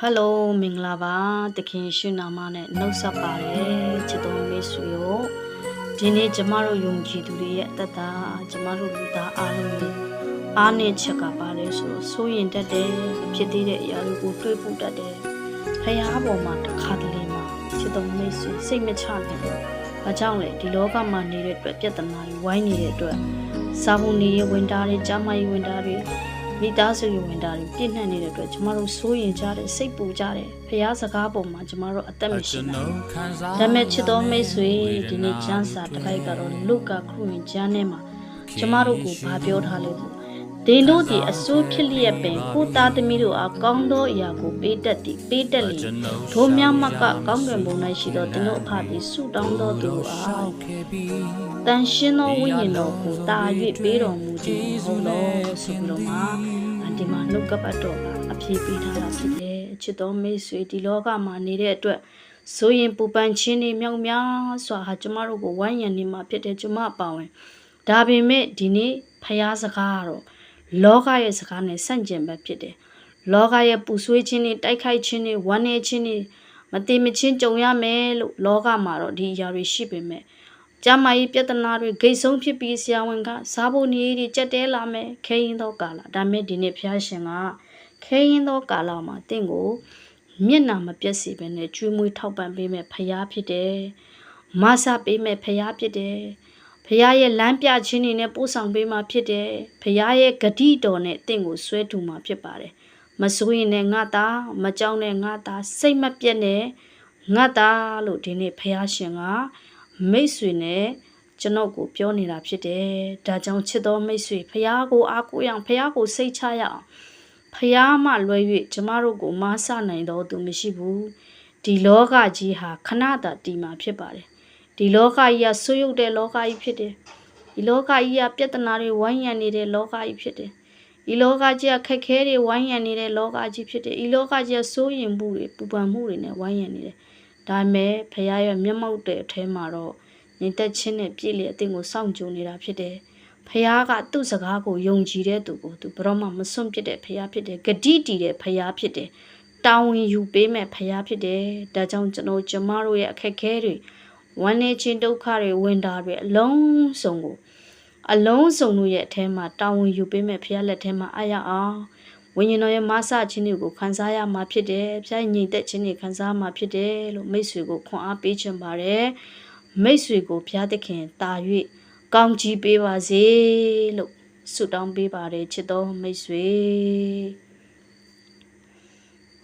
Hello မင်္ဂလာပါတခင်ရှင်နာမနဲ့နှုတ်ဆက်ပါတယ်ချစ်တော်မိတ်ဆွေတို့ဒီနေ့ကျမတို့ယုံကြည်သူတွေရဲ့အသက်တာကျမတို့လူသားအားလုံးရဲ့အားနည်းချက်ကပါလဲဆိုတော့စိုးရင်တတ်တယ်ဖြစ်သေးတဲ့အရာတွေကိုတွေးပူတတ်တယ်ဖခင်အပေါ်မှာတစ်ခါတလေမှာချစ်တော်မိတ်ဆွေစိတ်မချနိုင်ဘူးဘာကြောင့်လဲဒီလောကမှာနေတဲ့အတွက်ပြဿနာတွေဝိုင်းနေတဲ့အတွက်စာပုံနေရဝင်တာတွေကျမကြီးဝင်တာတွေမိသားစုရဲ့ဝင်တာတွေပြည့်နှက်နေတဲ့အတွက်ကျမတို့စိုးရင်ကြတယ်စိတ်ပူကြတယ်ဖះစကားပုံမှာကျမတို့အသက်မရှိဘူးဒါပေမဲ့ချစ်တော်မိတ်ဆွေဒီနေ့ကျမ်းစာတစ်ပိုက်ကတော့လုကာခရစ်ဝင်ကျမ်းထဲမှာကျမတို့ကိုဗာပြောထားလို့ဒင်တို့ဒီအစိုးဖြစ်လျက်ပင်ကိုသားသမီးတို့အားကောင်းသောအရာကိုပေးတတ်သည်ပေးတတ်လေထိုမြတ်မကကောင်းကင်ဘုံ၌ရှိသောတင်တို့အဖသည်ဆုတောင်းတော်သူအားတန်ရှင်သောဝိညာဉ်တော်ကိုတာ၍ပေးတော်မူသည်ဟုတ်လို့ဆိုပြီးတော့မှဒီမှာနှုတ်ကပတ်တော်ကအပြည့်ပေးထားတာဖြစ်တယ်ချစ်တော်မိတ်ဆွေဒီလောကမှာနေတဲ့အတွက်ဆိုရင်ပူပန်ခြင်းတွေမြောက်များစွာဟာကျမတို့ကိုဝိုင်းရံနေမှာဖြစ်တယ်ကျမအပါဝင်ဒါပေမဲ့ဒီနေ့ဖះစကားကတော့လောကရဲ့စကားနဲ့ဆန့်ကျင်ဘက်ဖြစ်တယ်လောကရဲ့ပူဆွေးခြင်းတွေတိုက်ခိုက်ခြင်းတွေဝမ်းနည်းခြင်းတွေမတိမချင်းကြုံရမယ်လို့လောကမှာတော့ဒီအရာတွေရှိပေမဲ့ကျမကြီးပြဿနာတွေဂိတ်ဆုံးဖြစ်ပြီးဆရာဝန်ကစားဖို့နေတွေကြက်တဲလာမယ်ခဲရင်သောကာလဒါမဲ့ဒီနေ့ဖះရှင်ကခဲရင်သောကာလမှာတင့်ကိုမျက်နာမပြတ်စေဘဲနဲ့ကျွေးမွေးထောက်ပံ့ပေးမဲ့ဖះဖြစ်တယ်မဆပေးမဲ့ဖះဖြစ်တယ်ဖះရဲ့လမ်းပြခြင်းတွေနဲ့ပို့ဆောင်ပေးမှာဖြစ်တယ်ဖះရဲ့ဂတိတော်နဲ့တင့်ကိုဆွဲထူမှာဖြစ်ပါတယ်မစိုးရင်နဲ့ငါသားမကြောက်နဲ့ငါသားစိတ်မပြတ်နဲ့ငါသားလို့ဒီနေ့ဖះရှင်ကမိတ်ဆွေနဲ့ကျွန်ုပ်ကိုပြောနေတာဖြစ်တယ်ဒါကြောင့်ချစ်တော်မိတ်ဆွေဖះကိုအားကိုးရအောင်ဖះကိုစိတ်ချရအောင်ဖះမှလွယ်၍ကျမတို့ကိုမဆနိုင်တော့သူမရှိဘူးဒီလောကကြီးဟာခဏတာတည်မှာဖြစ်ပါတယ်ဒီလောကကြီးကဆွရုပ်တဲ့လောကကြီးဖြစ်တယ်ဒီလောကကြီးကပြဿနာတွေဝိုင်းရံနေတဲ့လောကကြီးဖြစ်တယ်ဒီလောကကြီးကခက်ခဲတွေဝိုင်းရံနေတဲ့လောကကြီးဖြစ်တယ်ဒီလောကကြီးကစိုးရင်မှုတွေပူပန်မှုတွေနဲ့ဝိုင်းရံနေတယ်ဒါပေမဲ့ဖះရဲ့မျက်မှောက်တဲ့အထဲမှာတော့ညီတက်ချင်းနဲ့ပြည့်လေအသင်ကိုစောင့်ကြိုနေတာဖြစ်တယ်ဖះကသူ့စကားကိုယုံကြည်တဲ့သူကိုသူဘယ်တော့မှမစွန့်ပစ်တဲ့ဖះဖြစ်တယ်ဂတိတည်တဲ့ဖះဖြစ်တယ်တာဝန်ယူပေးမဲ့ဖះဖြစ်တယ်ဒါကြောင့်ကျမတို့ရဲ့အခက်အခဲတွေဝမ်းနည်းခြင်းဒုက္ခတွေဝင်တာတွေအလုံးစုံတို့ရဲ့အထဲမှာတာဝန်ယူပေးမဲ့ဖះလက်ထဲမှာအားရအောင်ဝိညာဉ်တော်ရဲ့မဆခြင်းတွေကိုခံစားရမှာဖြစ်တယ်ဖះညီသက်ခြင်းတွေခံစားမှာဖြစ်တယ်လို့မိတ်ဆွေကိုခွန်အားပေးချင်ပါတယ်မိတ်ဆွေကိုဘုရားသခင်တာ၍ကောင်းချီးပေးပါစေလို့ဆုတောင်းပေးပါတယ်ချစ်တော်မိတ်ဆွေ